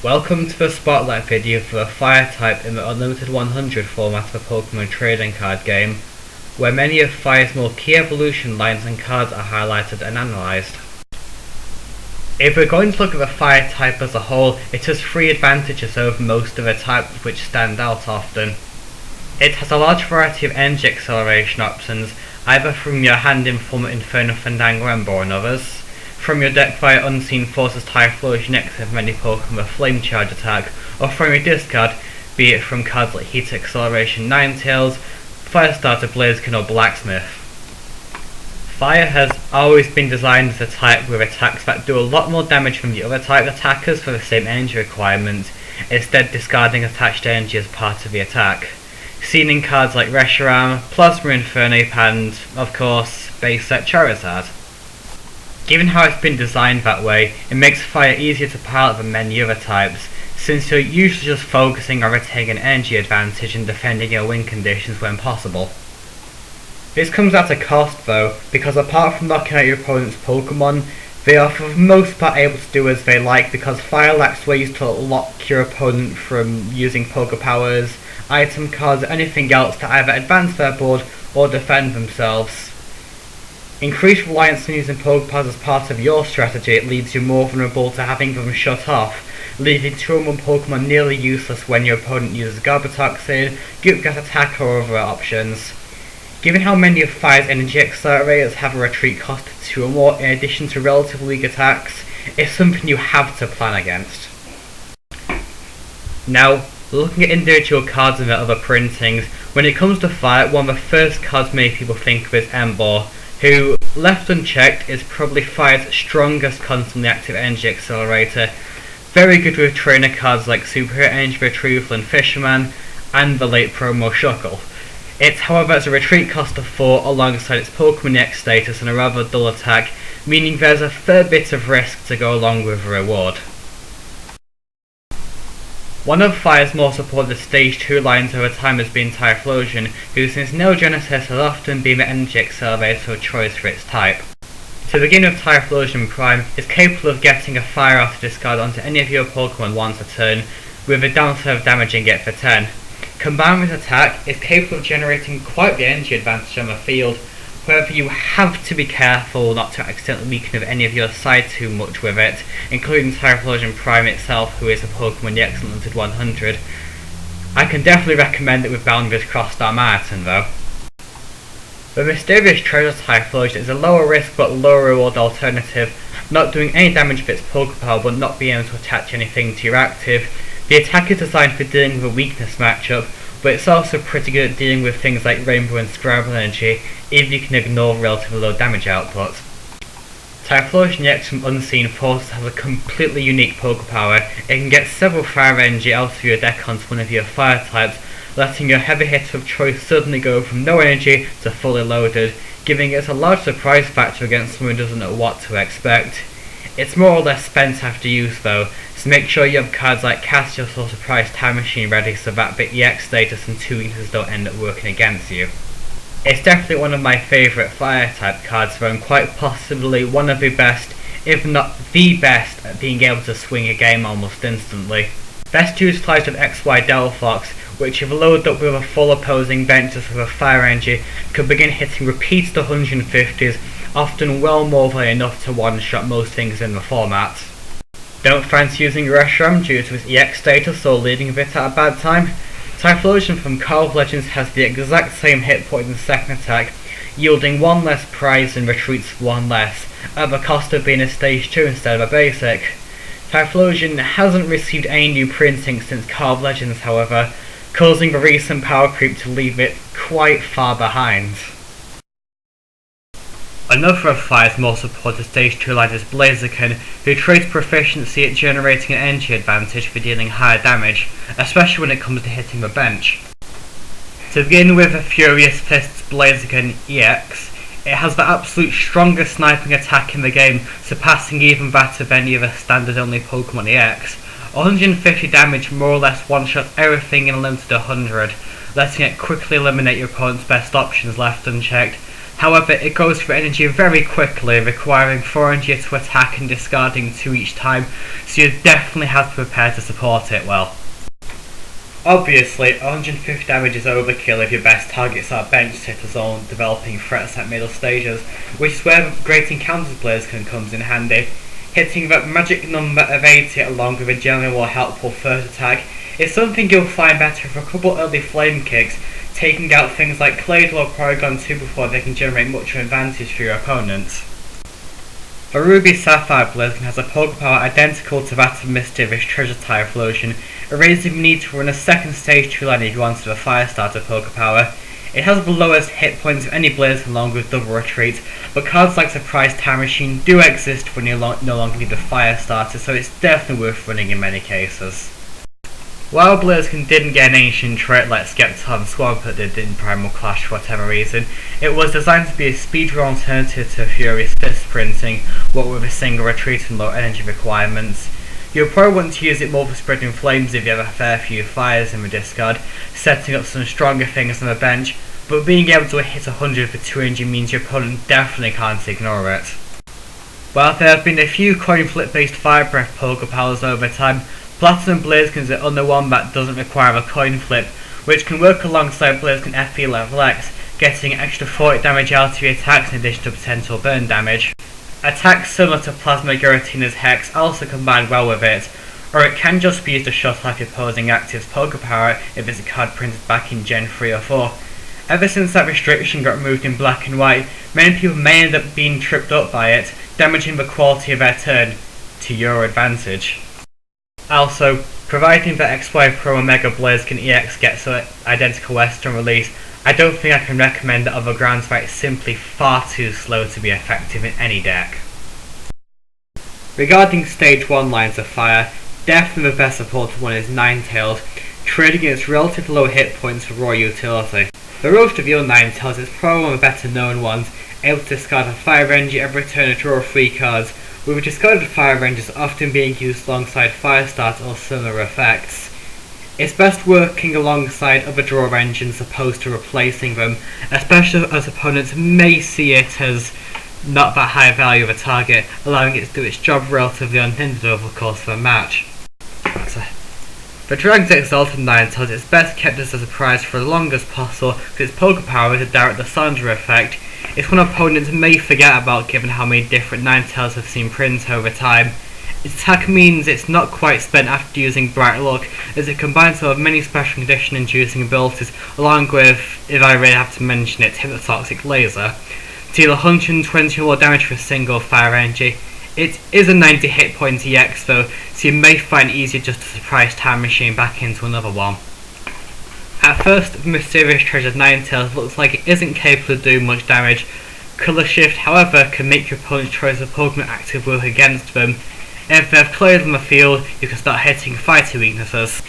Welcome to the spotlight video for the fire type in the Unlimited 100 format of a Pokemon trading card game, where many of fire's more key evolution lines and cards are highlighted and analysed. If we're going to look at the fire type as a whole, it has three advantages over most of the types which stand out often. It has a large variety of energy acceleration options, either from your hand in form of Inferno Fandango Ember and others, from your deck via Unseen Forces Typhlosion X with many Pokemon with Flame Charge attack, or from your discard, be it from cards like Heat Acceleration Ninetales, Firestarter Blaziken or Blacksmith. Fire has always been designed as a type with attacks that do a lot more damage than the other type attackers for the same energy requirement, instead discarding attached energy as part of the attack. Seen in cards like Reshiram, Plasma Infernape and, of course, base set Charizard. Given how it's been designed that way, it makes fire easier to pilot than many other types, since you're usually just focusing on retaining an energy advantage and defending your win conditions when possible. This comes at a cost though, because apart from knocking out your opponent's Pokemon, they are for the most part able to do as they like because fire lacks ways to lock your opponent from using Poke Powers, item cards or anything else to either advance their board or defend themselves. Increased reliance on using Pokepads as part of your strategy leaves you more vulnerable to having them shut off, leaving 2-1 Pokemon nearly useless when your opponent uses Garbotoxin, Goop Gas Attack or other options. Given how many of Fire's energy accelerators have a retreat cost of 2 or more in addition to relatively weak attacks, it's something you have to plan against. Now, looking at individual cards and their other printings, when it comes to Fire, one of the first cards many people think of is Ember, who, left unchecked, is probably Fire's strongest constantly active energy accelerator, very good with trainer cards like Superior Energy Retrieval and Fisherman, and the late promo Shuckle. It however has a retreat cost of 4 alongside its Pokemon X status and a rather dull attack, meaning there's a fair bit of risk to go along with the reward. One of Fire's more supported Stage 2 lines over time has been Typhlosion, who since Neo Genesis has often been the energy accelerator of choice for its type. To begin with, Typhlosion Prime is capable of getting a Fire out to discard onto any of your Pokemon once a turn, with a downside of damaging it for 10. Combined with attack, it's capable of generating quite the energy advantage on the field. However, you have to be careful not to accidentally weaken any of your side too much with it, including Typhlosion Prime itself, who is a Pokemon the Unlimited 100. I can definitely recommend it with boundaries crossed on Martin though. The Mysterious Treasure Typhlosion is a lower risk but lower reward alternative, not doing any damage with its Pokepower but not being able to attach anything to your active. The attack is designed for dealing with a weakness matchup, but it's also pretty good at dealing with things like Rainbow and Scramble Energy, if you can ignore relatively low damage output. Typhlosion X from Unseen Forces has a completely unique Pokepower. It can get several Fire Energy out of your deck onto one of your Fire types, letting your heavy hitter of choice suddenly go from no energy to fully loaded, giving it a large surprise factor against someone who doesn't know what to expect. It's more or less spent after use though, so make sure you have cards like Castios or Surprise Time Machine ready so that bit EX status and 2 weaknesses don't end up working against you. It's definitely one of my favourite Fire type cards though, and quite possibly one of the best, if not the best, at being able to swing a game almost instantly. Best utilised with XY Delphox, which if loaded up with a full opposing bench just with a Fire Energy, could begin hitting repeated 150s, often well more than enough to one-shot most things in the format. Don't fancy using Reshiram due to its EX status or leading a bit at a bad time? Typhlosion from Call of Legends has the exact same hit point in the second attack, yielding 1 less prize and retreats 1 less, at the cost of being a stage 2 instead of a basic. Typhlosion hasn't received any new printing since Call of Legends however, causing the recent power creep to leave it quite far behind. Another of Fire's more supported Stage 2 lines is Blaziken, who trades proficiency at generating an energy advantage for dealing higher damage, especially when it comes to hitting the bench. To begin with the Furious Fist's Blaziken EX, it has the absolute strongest sniping attack in the game, surpassing even that of any other standard only Pokemon EX. 150 damage more or less one-shots everything in a limited 100, letting it quickly eliminate your opponent's best options left unchecked. However, it goes through energy very quickly, requiring 4 energy to attack and discarding 2 each time, so you definitely have to prepare to support it well. Obviously, 150 damage is overkill if your best targets are bench sitters or developing threats at middle stages, which is where Great Encounters Blaziken comes in handy. Hitting that magic number of 80 along with a generally more helpful first attack is something you'll find better for a couple early flame kicks, taking out things like Claydol or Porygon 2 before they can generate much of an advantage for your opponents. The Ruby Sapphire Blaziken has a Pokepower identical to that of Mysterious Treasure Typhlosion, erasing the need to run a second stage 2 line if you wanted a Fire Starter Pokepower. It has the lowest hit points of any Blaziken along with Double Retreat, but cards like Surprise Time Machine do exist when you no longer need a Fire Starter, so it's definitely worth running in many cases. While Blaziken didn't get an ancient trait like Skepton Swampert did in Primal Clash for whatever reason, it was designed to be a speedrun alternative to Furious Fist printing, what with a single retreat and low energy requirements. You'll probably want to use it more for spreading flames if you have a fair few fires in the discard, setting up some stronger things on the bench, but being able to hit 100 for 2 energy means your opponent definitely can't ignore it. While there have been a few coin flip based Fire Breath Pokepowers over time, Platinum Blaziken is the only one that doesn't require a coin flip, which can work alongside Blaziken FP level X, getting extra 40 damage out of your attacks in addition to potential burn damage. Attacks similar to Plasma Giratina's Hex also combine well with it, or it can just be used to shut off your opposing active's Pokepower if it's a card printed back in Gen 3 or 4. Ever since that restriction got removed in black and white, many people may end up being tripped up by it, damaging the quality of their turn to your advantage. Also, providing that XY Pro Omega Blaziken EX gets an identical Western release, I don't think I can recommend it other grounds that it's simply far too slow to be effective in any deck. Regarding Stage 1 lines of fire, definitely the best supported one is Ninetales, trading its relatively low hit points for raw utility. The Roach Reveal Ninetales is probably one of the better known ones, able to discard a Fire Energy every turn and draw 3 cards, with discarded Fire Rangers often being used alongside Fire Starter or similar effects. It's best working alongside other draw engines opposed to replacing them, especially as opponents may see it as not that high value of a target, allowing it to do its job relatively unhindered over the course of a match. The Dragon's Exalted Ninetales is best kept as a surprise for as long as possible because its Pokepower is a direct Lysandra effect. It's one opponents may forget about given how many different Ninetales have seen prints over time. Its attack means it's not quite spent after using Bright Luck, as it combines with many special condition inducing abilities along with, if I really have to mention it, Hypnotoxic Laser. To deal 120 more damage for a single Fire Energy. It is a 90 hit point EX though, so you may find it easier just to surprise Time Machine back into another one. At first, the Mysterious Treasure Ninetales looks like it isn't capable of doing much damage. Colour Shift, however, can make your opponent's choice of Pokemon active work against them. If they've cleared on the field, you can start hitting fighting weaknesses.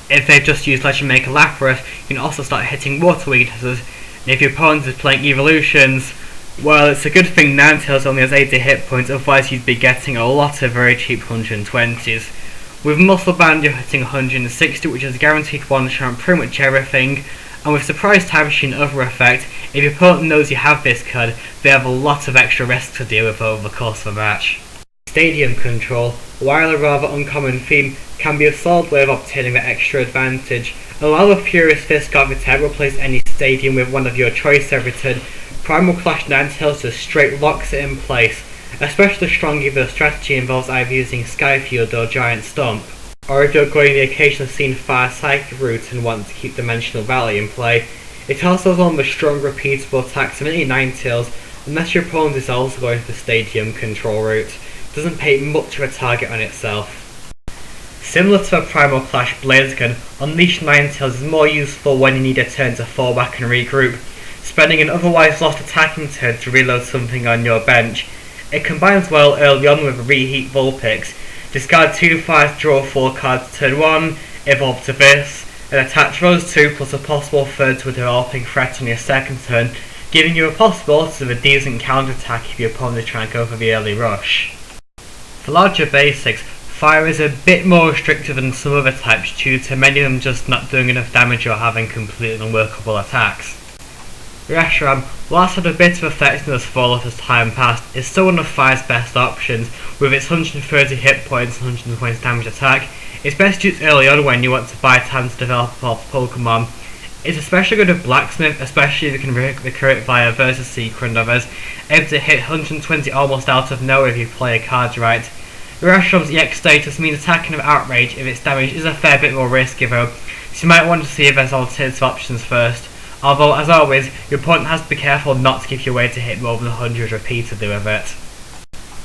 If they've just used Legend Maker Lapras, you can also start hitting water weaknesses. And if your opponent is playing Evolutions, well, it's a good thing Ninetales only has 80 hit points, otherwise you'd be getting a lot of very cheap 120s. With Muscle Band you're hitting 160, which is guaranteed one shot on pretty much everything, and with Surprise Time Machine and other effect, if your opponent knows you have this card, they have a lot of extra risk to deal with over the course of a match. Stadium Control, while a rather uncommon theme, can be a solid way of obtaining that extra advantage. And while the Furious Fist card can replace any stadium with one of your choice every turn, Primal Clash Ninetales just straight locks it in place, especially strong if the strategy involves either using Skyfield or Giant Stomp, or if you're going the occasional seen Fire Psychic route and want to keep Dimensional Valley in play. It also has one of the strong repeatable attacks of any Ninetales, unless your opponent is also going for Stadium Control route. It doesn't pay much of a target on itself. Similar to a Primal Clash Blaziken, Unleashed Ninetales is more useful when you need a turn to fall back and regroup, spending an otherwise lost attacking turn to reload something on your bench. It combines well early on with Reheat Vulpix. Discard 2 fires, draw 4 cards turn 1, evolve to this, and attach those 2 plus a possible third to a developing threat on your second turn, giving you a possibility of a decent counterattack if your opponent is trying to go for the early rush. For larger basics, fire is a bit more restrictive than some other types due to many of them just not doing enough damage or having completely unworkable attacks. Reshiram, whilst had a bit of effectiveness fall off as time passed, is still one of Fire's best options, with its 130 hit points and 120 damage attack. It's best used early on when you want to buy time to develop off Pokemon. It's especially good with Blacksmith, especially if you can recruit it via Versus Seeker and others, able to hit 120 almost out of nowhere if you play your cards right. Reshiram's EX status means attacking with Outrage if its damage is a fair bit more risky though, so you might want to see if there's alternative options first. Although, as always, your opponent has to be careful not to give you a way to hit more than 100 repeatedly with it.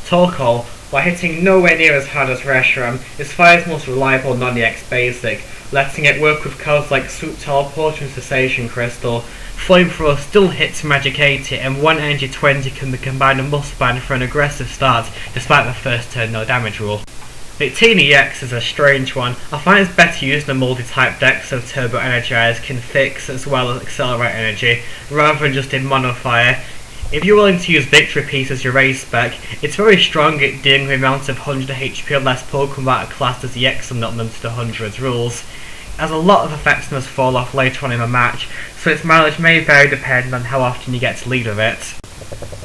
Torkoal, while hitting nowhere near as hard as Reshiram, is Fire's most reliable non-EX basic, letting it work with cards like Swoop Teleport and Cessation Crystal. Flamethrower still hits Magic 80 and 1 Energy 20 can be combined with Muscle Band for an aggressive start despite the first turn no damage rule. Victini EX is a strange one. I find it's better used in a multi-type deck so Turbo Energize can fix as well as accelerate energy, rather than just in Mono Fire. If you're willing to use Victory Piece as your race spec, it's very strong at dealing with amounts of 100 HP or less Pokemon that are classed as EX and not limited to 100 rules. It has a lot of effectiveness fall off later on in the match, so its mileage may vary depending on how often you get to lead with it.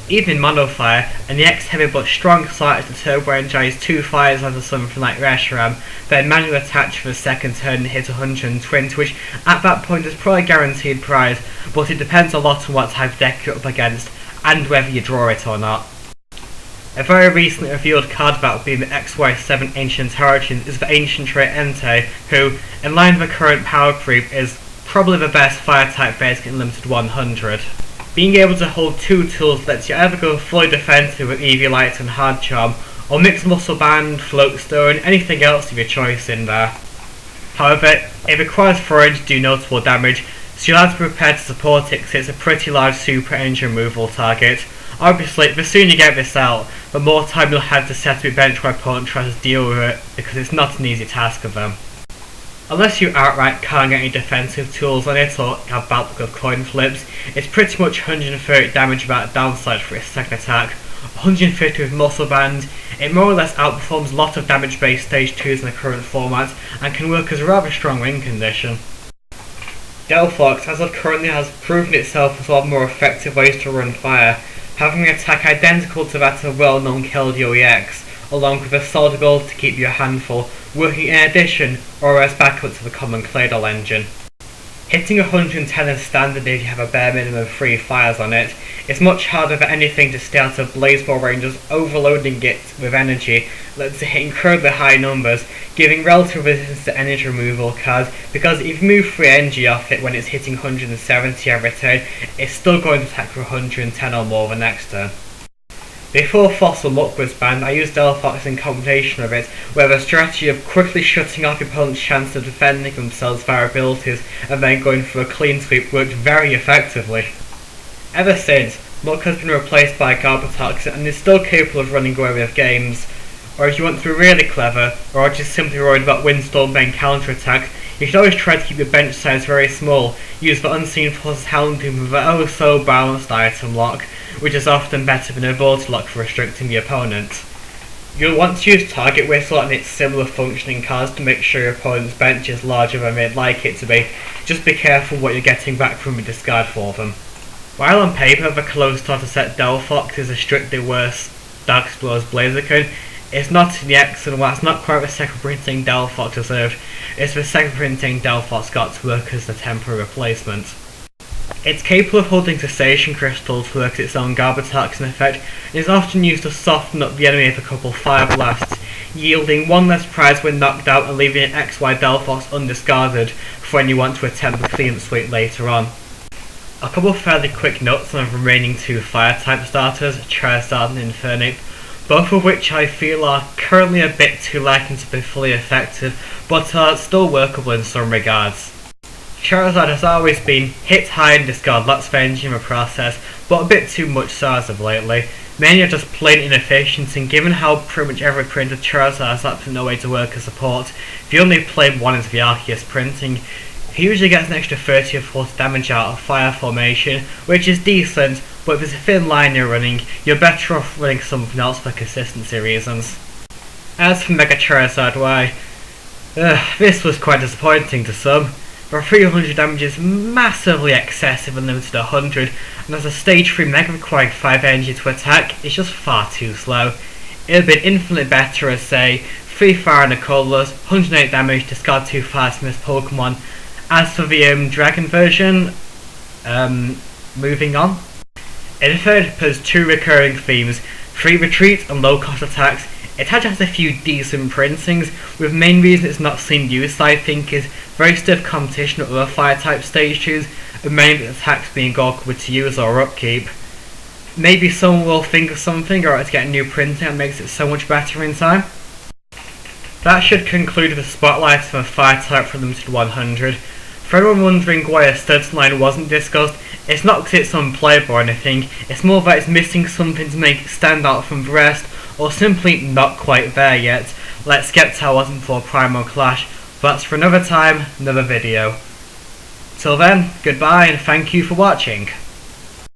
Even in Mono Fire, an EX heavy but strong slot to Turbo Energize 2 fires as a something like Reshiram, then manually attach for the second turn and hit 120, which at that point is probably a guaranteed prize, but it depends a lot on what type of deck you're up against, and whether you draw it or not. A very recently revealed card about being the XY7 Ancient Origins is the Ancient Trait Entei, who, in line with the current power creep, is probably the best fire type basic in limited 100. Being able to hold 2 tools lets you either go fully defensive with Eevee Light and Hard Charm, or mix Muscle Band, Float Stone, anything else of your choice in there. However, it requires Forage to do notable damage, so you'll have to be prepared to support it because it's a pretty large super energy removal target. Obviously, the sooner you get this out, the more time you'll have to set up your bench where opponent tries to deal with it, because it's not an easy task of them. Unless you outright can't get any defensive tools on it or have bad luck with coin flips, it's pretty much 130 damage without a downside for its second attack, 150 with Muscle Band. It more or less outperforms a lot of damage based stage 2s in the current format and can work as a rather strong win condition. Delphox, as of currently, has proven itself as one of the more effective ways to run fire, having an attack identical to that of well-known Keldeo EX, along with a solid ability to keep you a handful, working in addition or as backup to the common Claydol engine. Hitting 110 is standard if you have a bare minimum of 3 fires on it. It's much harder for anything to stay out of Blaze Ball range, as overloading it with energy lets it hit incredibly high numbers, giving relative resistance to energy removal cards, because if you move 3 energy off it when it's hitting 170 every turn, it's still going to attack for 110 or more the next turn. Before Fossil Muckwood's banned, I used Delphox in combination with it, where the strategy of quickly shutting off your opponent's chance of defending themselves via abilities and then going for a clean sweep worked very effectively. Ever since, Muck has been replaced by Garbatox and is still capable of running away with games. Or if you want to be really clever, or are just simply worried about Windstorm being counterattacked, you should always try to keep your bench size very small. Use the Unseen Forces Houndoom with the oh so balanced item lock, which is often better than a ability lock for restricting the opponent. You'll want to use Target Whistle and its similar functioning cards to make sure your opponent's bench is larger than they'd like it to be. Just be careful what you're getting back from your discard for them. While on paper the close starter set Delphox is a strictly worse Dark Explorer's Blaziken, it's not in the X, and while it's not quite the second printing Delphox deserved, it's the second printing Delphox got to work as the temporary replacement. It's capable of holding Cessation Crystals to work its own Garbatoxin effect, and is often used to soften up the enemy with a couple Fire Blasts, yielding 1 less prize when knocked out and leaving an XY Delphox undiscarded for when you want to attempt a clean sweep later on. A couple of fairly quick notes on the remaining 2 fire type starters, Charizard and Infernape, both of which I feel are currently a bit too lacking to be fully effective, but are still workable in some regards. Charizard has always been hit high and discard lots of energy in the process, but a bit too much so as of lately. Many are just plain inefficient, and given how pretty much every print of Charizard has absolutely no way to work as support, if you only play one as the Arceus printing, he usually gets an extra 30 or 40 damage out of fire formation, which is decent, but if there's a thin line you're running, you're better off running something else for consistency reasons. As for Mega Charizard Y, this was quite disappointing to some. but 300 damage is massively excessive and limited to 100, and as a stage 3 mega requiring 5 energy to attack, it's just far too slow. It would have been infinitely better as, say, 3 fire and a colourless, 108 damage, discard 2 fires from this Pokemon. As for the Dragon version, moving on. In the third, there's 2 recurring themes, 3 retreats and low cost attacks. It has a few decent printings, with main reason it's not seen used I think is very stiff competition with other fire type stage 2s, and many of its attacks being awkward to use or upkeep. Maybe someone will think of something or to get a new printing that makes it so much better in time. That should conclude the spotlight of a fire type from limited 100. For anyone wondering why a Sturgeon line wasn't discussed, it's not because it's unplayable or anything, it's more that it's missing something to make it stand out from the rest, or simply not quite there yet. Let's get to how it wasn't for Primal Clash, but that's for another time, another video. Till then, goodbye and thank you for watching.